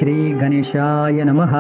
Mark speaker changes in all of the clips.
Speaker 1: श्रीगणेशाय नमः।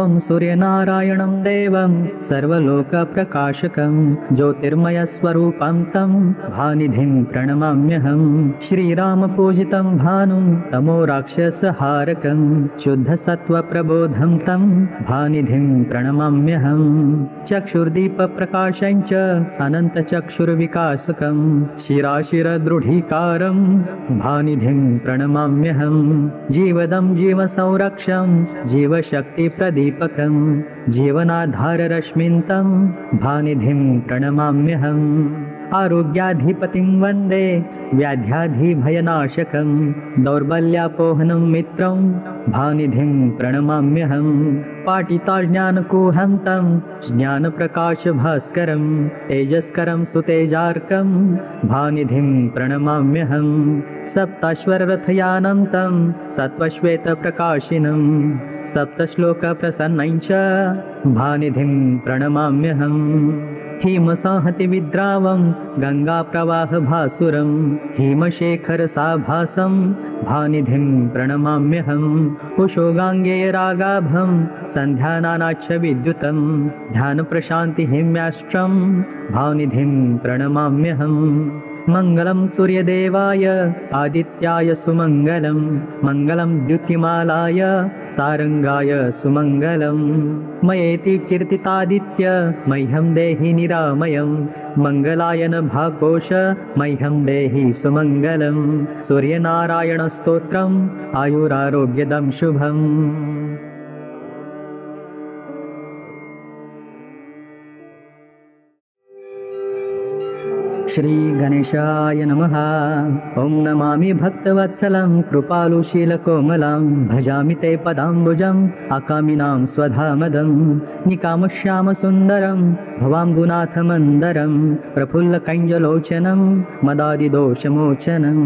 Speaker 1: ॐ सूर्यनारायणं देवं सर्वलोकप्रकाशकं ज्योतिर्मयस्वरूपं तं भानिधिं प्रणमाम्यहं। श्रीरामपूजितं भानुं तमो राक्षसहारकं शुद्धसत्त्वप्रबोधं तं भानिधिं प्रणमाम्यहं। चक्षुर्दीपप्रकाशं च अनन्तचक्षुर्विकासकं शिराशिरदृढीकारं भानिधिं प्रणमाम्यहं। जीवदं जीवसंरक्षं जीवशक्तिप्रदीपकं जीवनाधाररश्मिं तं भानिधिं प्रणमाम्यहम्। आरोग्याधिपतिं वन्दे व्याध्याधिभयनाशकं दौर्बल्यापोहनं मित्रं भानिधिं प्रणमाम्यहं। पाटिताज्ञानकुहं तं ज्ञानप्रकाशभास्करं तेजस्करं सुतेजार्कं भानिधिं प्रणमाम्यहं। सप्ताश्वररथयानं तं सत्त्वश्वेतप्रकाशिनं सप्तश्लोकप्रसन्नं च भानिधिं प्रणमाम्यहम्। हिमसंहतिविद्रावं गङ्गाप्रवाहभासुरं हिमशेखरसाभासं भानिधिं प्रणमाम्यहम्। उषोगाङ्गेयरागाभं सन्ध्यानानाच्छविद्युतं ध्यानप्रशान्तिहिम्याष्ट्रं भानिधिं प्रणमाम्यहम्। मङ्गलं सूर्यदेवाय आदित्याय सुमङ्गलं मङ्गलं द्युतिमालाय सारङ्गाय सुमङ्गलं। मयेति कीर्तितादित्य मह्यं देहि निरामयं मङ्गलायन भाकोश मह्यं देहि सुमङ्गलं। सूर्यनारायणस्तोत्रम् आयुरारोग्यदं शुभम्। श्रीगणेशाय नमः। ॐ नमामि भक्तवत्सलं कृपालुशीलकोमलं भजामि ते पदाम्बुजम् अकामिनां स्वधामदं। निकामश्यामसुन्दरं भवाम्बुनाथमन्दरं प्रफुल्लकञ्जलोचनं मदादिदोषमोचनं।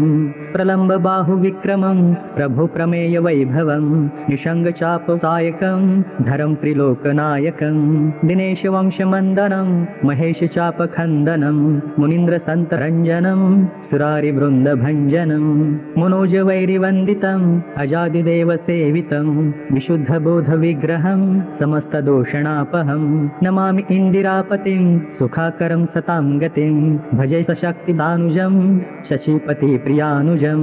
Speaker 1: प्रलम्बबाहुविक्रमं प्रभुप्रमेयवैभवं निषङ्गचापसायकं धरं त्रिलोकनायकं। दिनेशवंशमन्दनं महेशचापखन्दनं मुनीन्द्रसन्तरञ्जनं सुरारिवृन्दभञ्जनं। मनोजवैरिवन्दितं अजादिदेवसेवितं विशुद्धबोधविग्रहं समस्तदोषणापहं। नमामि इन्दिरापतिं सुखाकरं सतां गतिं भजे सशक्तिसानुजं शचीपतिप्रियानुजं।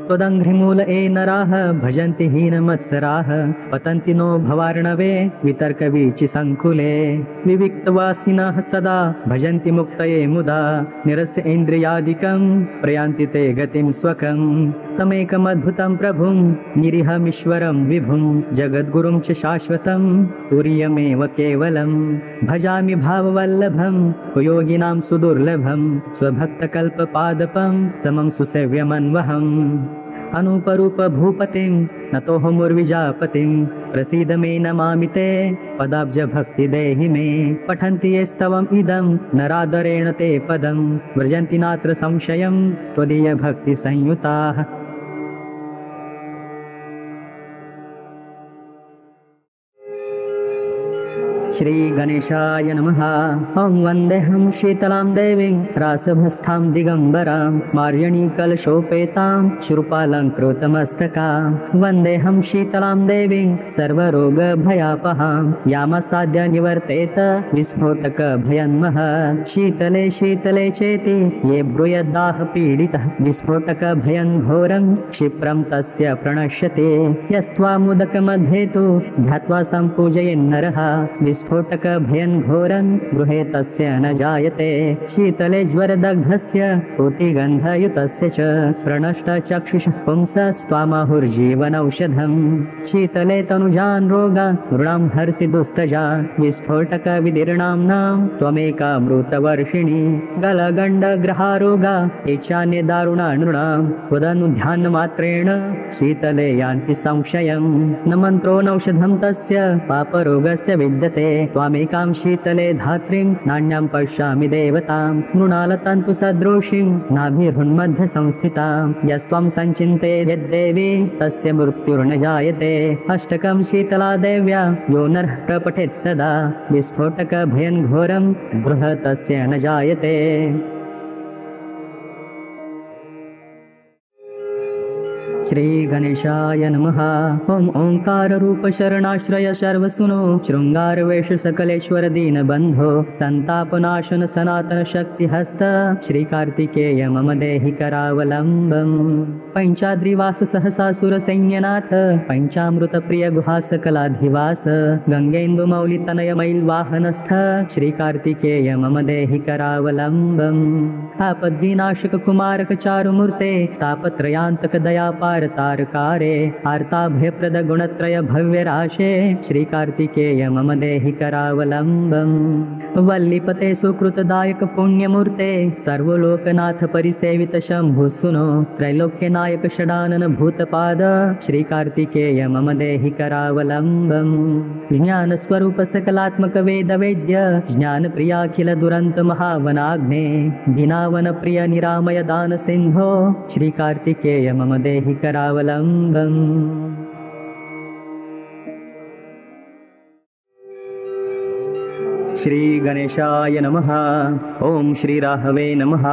Speaker 1: त्वदङ्घ्रिमूले नराः भजन्ति हीनमत्सराः पतन्ति नो भवार्णवे वितर्कवीचिसङ्कुले। विविक्तवासिनः सदा भजन्ति मुक्तये मुदा निरस्य इन्द्रियादिकं प्रयान्ति ते गतिं स्वकं। तमेकमद्भुतं प्रभुं निरीहमीश्वरं विभुं जगद्गुरुं च शाश्वतं तुरीयमेव केवलं। भजामि भाववल्लभं कुयोगिनां सुदुर्लभं स्वभक्तकल्पपादपं समं सुसेव्यमन्वहम्। अनूपरूपभूपतिं नतोऽहमुर्विजापतिं प्रसीद मे नमामि ते पदाब्जभक्तिदेहि मे। पठन्ति ये स्तवम् इदं नरादरेण ते पदं व्रजन्ति नात्र संशयं त्वदीयभक्तिसंयुताः। श्रीगणेशाय नमः। ॐ वन्देऽहं शीतलां देवीं रासभस्थां दिगम्बरां मार्जनीकलशोपेतां शूर्पालङ्कृतमस्तकां। वन्देऽहं शीतलां देवीं सर्वरोगभयापहां यामसाद्य निवर्तेत विस्फोटकभयन्महत्। शीतले शीतले चेति ये ब्रूयद्दाहपीडितः विस्फोटकभयं घोरं क्षिप्रं तस्य प्रणश्यते। यस्त्वामुदकमध्ये तु ध्यात्वा सम्पूजयन्नरः विस्फोटकभयं घोरं गृहे तस्य न जायते। शीतले ज्वरदग्धस्य पूतिगन्धयुतस्य च प्रणष्टचक्षुषः पुंसस्त्वामाहुर्जीवनौषधम्। शीतले तनुजान् रोगान् नृणां हर्षि दुस्तजान् विस्फोटकविदीर्णाम्नां त्वमेकामृतवर्षिणी। गलगण्डग्रहारोगा इच्छान्ये दारुणा नृणां त्वदनुध्यानमात्रेण शीतले यान्ति संशयं। न मन्त्रो नौषधं तस्य पापरोगस्य विद्यते त्वामेकां शीतले धात्रीं नान्यां पश्यामि देवतां। मृणालतन्तु सदृशीं नाभिर्हुन्मध्ये संस्थितां यस्त्वं सञ्चिन्ते यद्देवी तस्य मृत्युर्न जायते। अष्टकं शीतला देव्या यो नरः प्रपठेत् सदा विस्फोटकभयं घोरं गृह तस्य न जायते। श्री गणेशाय नमः। ओम ओंकार रूप शरणाश्रय सर्वसुनो शृंगार वेश सकलेश्वर दीन बंधो संतापनाशन सनातन शक्ति हस्त श्री कार्तिकेय मम देहि करावलंबम। पंचाद्रिवास सहसासुर सैन्यनाथ पंचामृत प्रिय गुहा सकलाधिवास गंगेन्दु मौलि तनय मैल वाहनस्थ श्री कार्तिकेय मम देहि करावलंबम। आपद्विनाशक कुमारक चारुमूर्ते तापत्रयांतक दयापार तारकारे आर्ताभयप्रद गुणत्रय भव्य राशे श्री कार्तिकेय मम देहि करावलंबम। वल्लीपते सुकृतदायक पुण्यमूर्ते सर्वलोकनाथ परिसेवित शंभुसुनो त्रैलोक्यनायक षडानन भूतपाद श्री कार्तिकेय मम देहि करावलंबम। ज्ञान स्वरूप सकलात्मक वेद वेद्य ज्ञान प्रियाखिल दुरंत महावनाग्ने दिनावन प्रिय निरामय दान सिंधो श्री कार्तिकेय मम देहि करावलंबम। श्री गणेशाय नमः। ओम श्री राहवे नमः।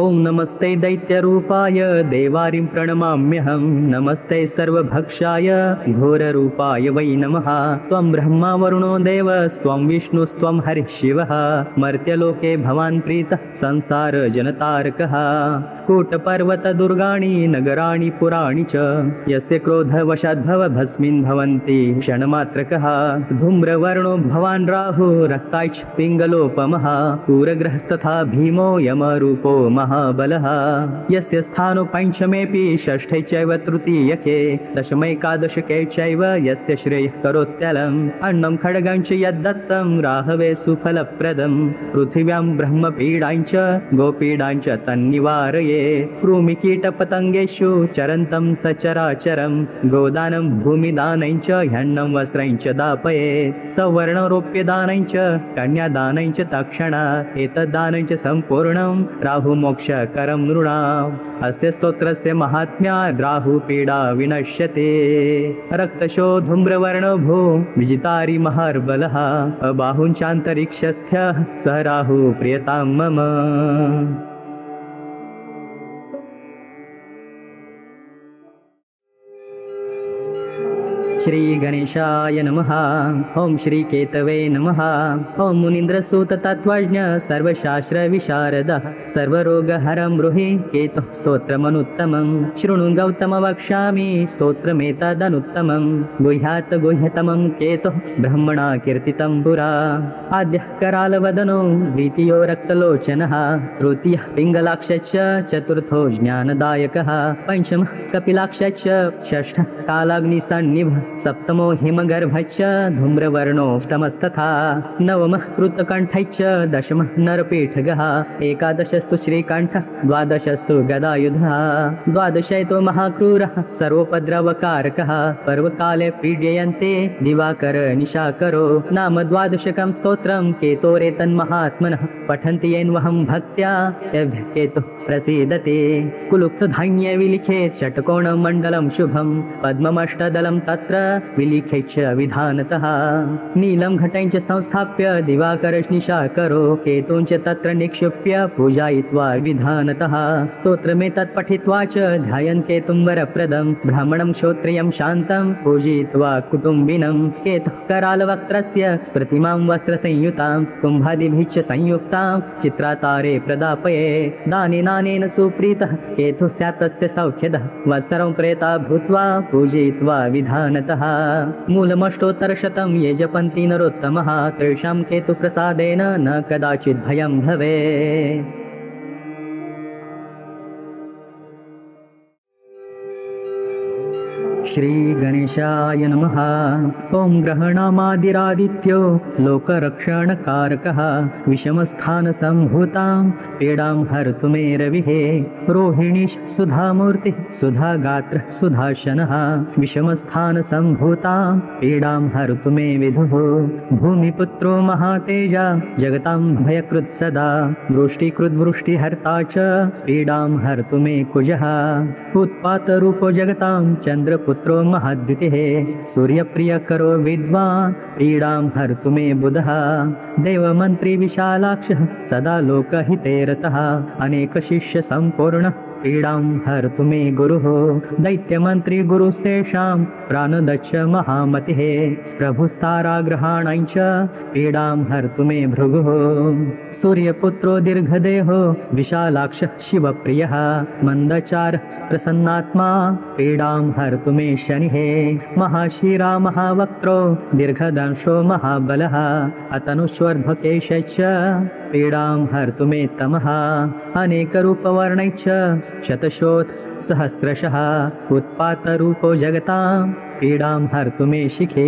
Speaker 1: ओम नमस्ते दैत्यरूपाय देवारिं प्रणमाम्यहं। नमस्ते सर्वभक्षाय घोररूपाय वै नमः। त्वं ब्रह्मा वरुणो देवस्त्वं विष्णुस्त्वं हरिः शिवः। मर्त्यलोके भवान् प्रीतः संसार जनतारकः। कूटपर्वत दुर्गाणि नगराणि पुराणि च यस्य क्रोधवशाद्भव भस्मिन् भवन्ति क्षणमात्रकः। धूम्रवर्णो भवान् राहु रक्ताक्ष पिङ्गलोपमः। पूरग्रहस्तथा भीमो यमरूपो महाबलः। यस्य स्थानो पञ्चमेऽपि षष्ठे चैव तृतीयके दशमैकादशके चैव यस्य श्रेयः करोत्यलम्। अन्नं खड्गं च यद्दत्तं राहवे सुफलप्रदं। पृथिव्यां ब्रह्मपीडां च गोपीडां च तन्निवारये। कृमिकीटपतङ्गेषु चरन्तं सचराचरं। गोदानं भूमिदानं च ह्यन्नं वस्त्रं च दापयेत्। सवर्णरोप्यदानं च कन्यादानं च तक्षणा एतद्दानं च सम्पूर्णं राहुमोक्षकरं नृणाम्। अस्य स्तोत्रस्य महात्म्याद् राहुपीडा विनश्यते। रक्तशो धूम्रवर्णो भू विजितारि महार्बलः। अबाहुञ्चान्तरिक्षस्थ्यः स राहुः प्रियतां मम। श्री गणेशाय नमः। ओम श्री केतवे नमः। ओम मुनीन्द्रसूत तत्त्वज्ञ सर्वशास्त्र विशारदः सर्वरोगहरं ब्रूहि केतुः स्तोत्रमनुत्तमं। शृणु गौतम वक्ष्यामि स्तोत्रमेतदनुत्तमं। गुह्यात् गुह्यतमं केतुः ब्रह्मणा कीर्तितं पुरा। आद्यः करालवदनो द्वितीयो रक्तलोचनः तृतीयः पिङ्गलाक्षश्च चतुर्थो ज्ञानदायकः पञ्चमः कपिलाक्षश्च षष्ठः कालाग्निसन्निभः सप्तमो हिमगर्भश्च धूम्रवर्णोऽष्टमस्तथा नवमः कृतकण्ठश्च दशमः नरपीठगः एकादशस्तु श्रीकण्ठः द्वादशस्तु गदायुधः द्वादशैतो महाक्रूरः सर्वोपद्रवकारकः पर्वकाले पीड्यन्ते दिवाकर निशाकरो नाम द्वादशकं स्तोत्रं केतोरेतन्महात्मनः पठन्ति येन्वहं भक्त्या केतुः प्रसीदते। कुलुप्तधान्ये विलिखेत् षट्कोणमण्डलं शुभं पद्ममष्टदलं तत्र विलिखेत् च विधानतः। नीलं घटं च संस्थाप्य दिवाकरनिशाकरो केतुं च तत्र निक्षिप्य पूजयित्वा विधानतः। स्तोत्रमेतत् पठित्वा च ध्यायन् केतुं वरप्रदं ब्राह्मणं श्रोत्रियं शान्तं पूजयित्वा कुटुम्बिनं। केतुः करालवक्त्रस्य प्रतिमां वस्त्रसंयुतां कुम्भादिभिः च संयुक्तां चित्रातारे प्रदापये। दानेन सुप्रीतः केतुः स्यात् तस्य सौख्यदः वत्सरं प्रेता भूत्वा पूजयित्वा विधानतः। मूलमष्टोत्तरशतं ये जपन्ति नरोत्तमः तेषां केतुप्रसादेन न कदाचित् भयं भवेत्। श्री गणेशाय नमः। ओम ग्रहणामादिरादित्यो लोकरक्षणकारकः विषमस्थानसम्भूतां पीडां हर्तु मे रविः। रोहिणीश सुधामूर्तिः सुधागात्रः सुधाशनः विषमस्थानसम्भूतां पीडां हर्तु मे विदुः। भूमिपुत्रो महातेजा जगतां भयकृत् सदा वृष्टिकृद्वृष्टिहर्ता च पीडां हर्तु मे कुजः। उत्पातरूपो जगतां चन्द्रपुत्र पुत्रो महाद्युतिः सूर्यप्रियकरो विद्वान् पीडां हर्तु मे बुधः। देवमन्त्री विशालाक्षः सदा लोकहिते रतः अनेकशिष्यसम्पूर्णः पीडां हर्तु मे गुरुः दैत्यमन्त्री गुरुस्तेषां प्राणदच्च महामतिः प्रभुस्ताराग्रहाणां च पीडां हर्तु मे भृगुः सूर्यपुत्रो दीर्घदेहो विशालाक्षः शिवप्रियः मन्दचारः प्रसन्नात्मा पीडां हर्तु मे शनिः महाशिरा महावक्त्रो दीर्घदंशो महाबलः अतनुष्वर्ध्वकेशश्च पीडां हर्तु मे तमः अनेकरूपवर्णैश्च शतशोथ सहस्रशः उत्पातरूपो जगतां पीडां हर्तु मे शिखे।